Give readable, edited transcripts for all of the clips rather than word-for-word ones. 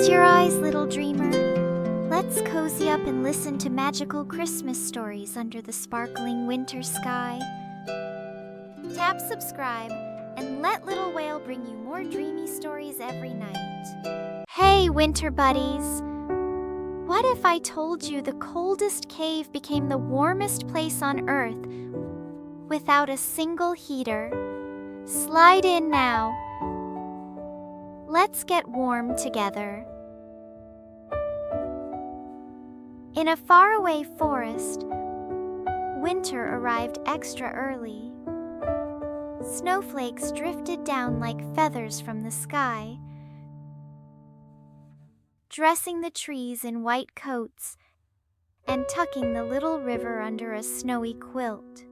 your eyes, little dreamer. Let's cozy up and listen to magical Christmas stories under the sparkling winter sky. Tap subscribe and let Little Whale bring you more dreamy stories every night. Hey, winter buddies! What if I told you the coldest cave became the warmest place on Earth without a single heater? Slide in now. Let's get warm together. In a faraway forest, winter arrived extra early. Snowflakes drifted down like feathers from the sky, dressing the trees in white coats and tucking the little river under a snowy quilt.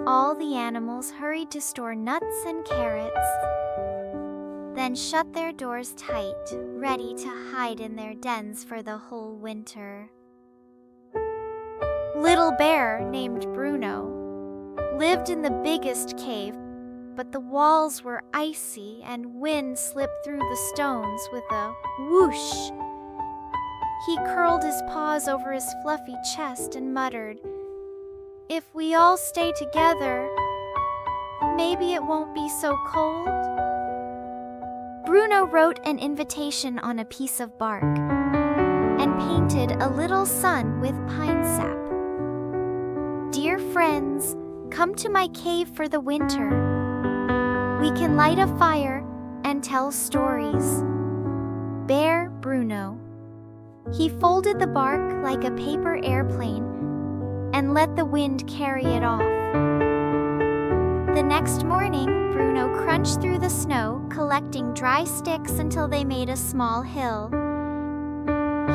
All the animals hurried to store nuts and carrots, then shut their doors tight, ready to hide in their dens for the whole winter. Little Bear, named Bruno, lived in the biggest cave, but the walls were icy and wind slipped through the stones with a whoosh. He curled his paws over his fluffy chest and muttered, "If we all stay together, maybe it won't be so cold." Bruno wrote an invitation on a piece of bark and painted a little sun with pine sap. "Dear friends, come to my cave for the winter. We can light a fire and tell stories. Bear Bruno." He folded the bark like a paper airplane and let the wind carry it off. The next morning, Bruno crunched through the snow, collecting dry sticks until they made a small hill.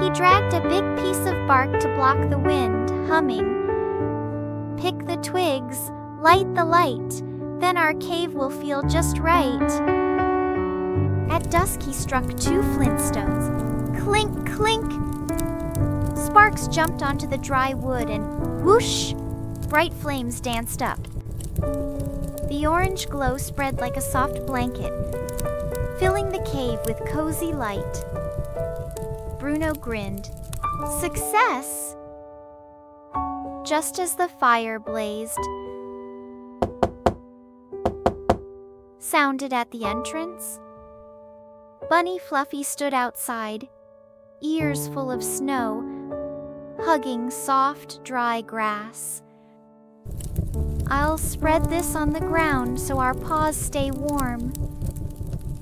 He dragged a big piece of bark to block the wind, humming, "Pick the twigs, light the light, then our cave will feel just right." At dusk, he struck 2 flintstones. Clink, clink! Sparks jumped onto the dry wood and whoosh! Bright flames danced up. The orange glow spread like a soft blanket, filling the cave with cozy light. Bruno grinned. Success! Just as the fire blazed, sounded at the entrance, Bunny Fluffy stood outside, ears full of snow, hugging soft, dry grass. "I'll spread this on the ground so our paws stay warm."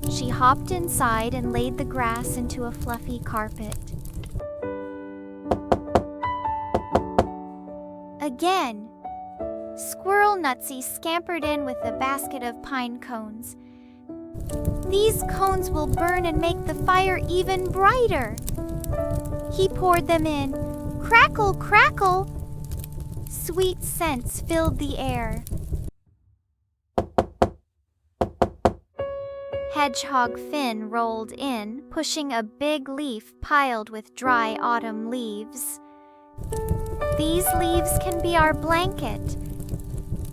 She hopped inside and laid the grass into a fluffy carpet. Again, Squirrel Nutsy scampered in with a basket of pine cones. "These cones will burn and make the fire even brighter." He poured them in. Crackle, crackle! Sweet scents filled the air. Hedgehog Finn rolled in, pushing a big leaf piled with dry autumn leaves. "These leaves can be our blanket.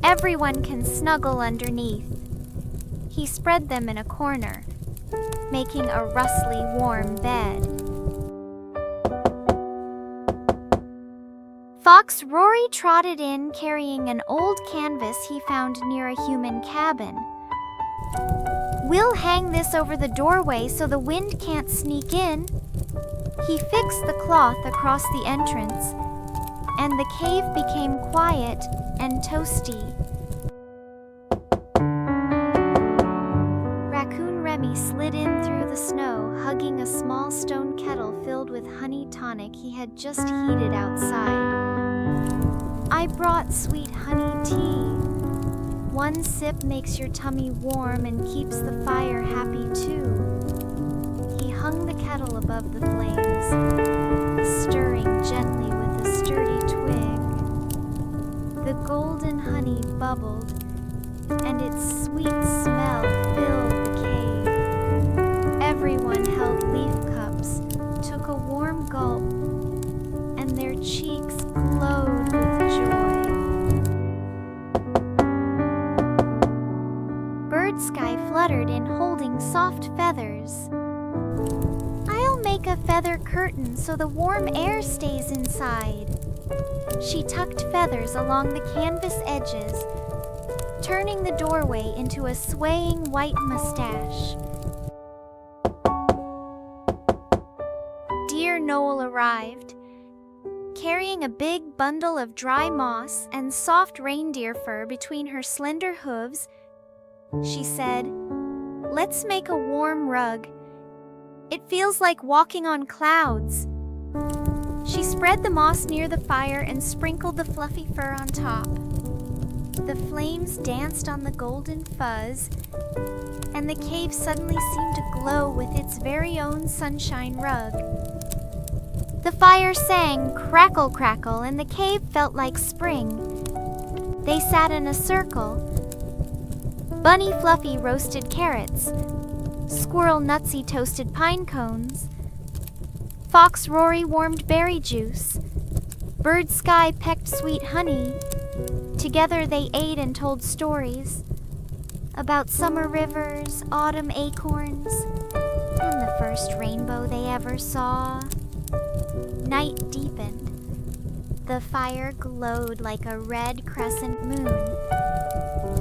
Everyone can snuggle underneath." He spread them in a corner, making a rustly warm bed. Fox Rory trotted in carrying an old canvas he found near a human cabin. "We'll hang this over the doorway so the wind can't sneak in." He fixed the cloth across the entrance, and the cave became quiet and toasty. Raccoon Remy slid in through the snow, hugging a small stone kettle filled with honey tonic he had just heated outside. "I brought sweet honey tea. One sip makes your tummy warm and keeps the fire happy too." He hung the kettle above the flames, stirring gently with a sturdy twig. The golden honey bubbled, and its sweet smell filled the cave. Everyone held leaf cups, took a warm gulp, and their cheeks glowed with joy. Bird Sky fluttered in holding soft feathers. make a feather curtain so the warm air stays inside. She tucked feathers along the canvas edges, turning the doorway into a swaying white mustache. Dear Noel arrived, carrying a big bundle of dry moss and soft reindeer fur between her slender hooves. She said, "Let's make a warm rug. It feels like walking on clouds." She spread the moss near the fire and sprinkled the fluffy fur on top. The flames danced on the golden fuzz, and the cave suddenly seemed to glow with its very own sunshine rug. The fire sang crackle crackle, and the cave felt like spring. They sat in a circle. Bunny Fluffy roasted carrots. Squirrel Nutsy toasted pine cones. Fox Rory warmed berry juice. Bird Sky pecked sweet honey. Together they ate and told stories about summer rivers, autumn acorns, and the first rainbow they ever saw. Night deepened. The fire glowed like a red crescent moon.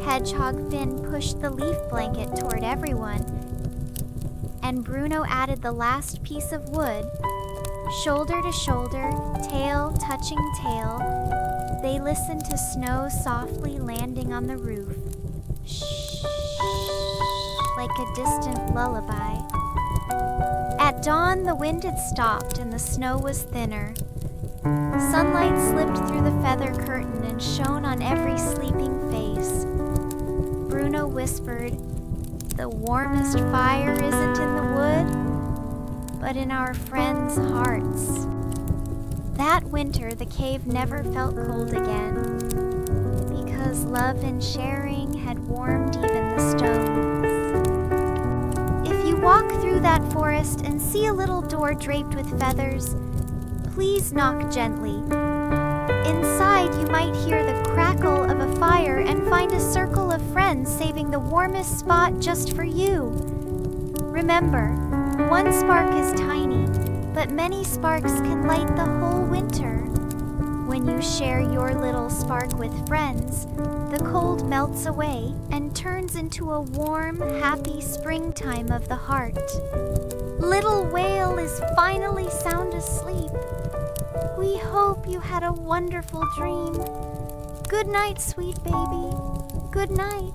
Hedgehog Finn pushed the leaf blanket toward everyone, and Bruno added the last piece of wood. Shoulder to shoulder, tail touching tail, they listened to snow softly landing on the roof. Shh, like a distant lullaby. At dawn, the wind had stopped and the snow was thinner. Sunlight slipped through the feather curtain and shone on every sleeping face. Bruno whispered, "The warmest fire isn't in the wood, but in our friends' hearts." That winter, the cave never felt cold again, because love and sharing had warmed even the stones. If you walk through that forest and see a little door draped with feathers, please knock gently. Inside, you might hear the crackle of a fire and find a circle of friends saving the warmest spot just for you. Remember, one spark is tiny, but many sparks can light the whole winter. When you share your little spark with friends, the cold melts away and turns into a warm, happy springtime of the heart. Little Whale is finally sound asleep. We hope you had a wonderful dream. Good night, sweet baby. Good night.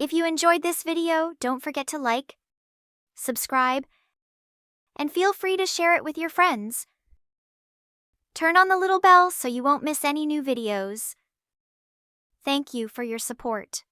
If you enjoyed this video, don't forget to like, subscribe, and feel free to share it with your friends. Turn on the little bell so you won't miss any new videos. Thank you for your support.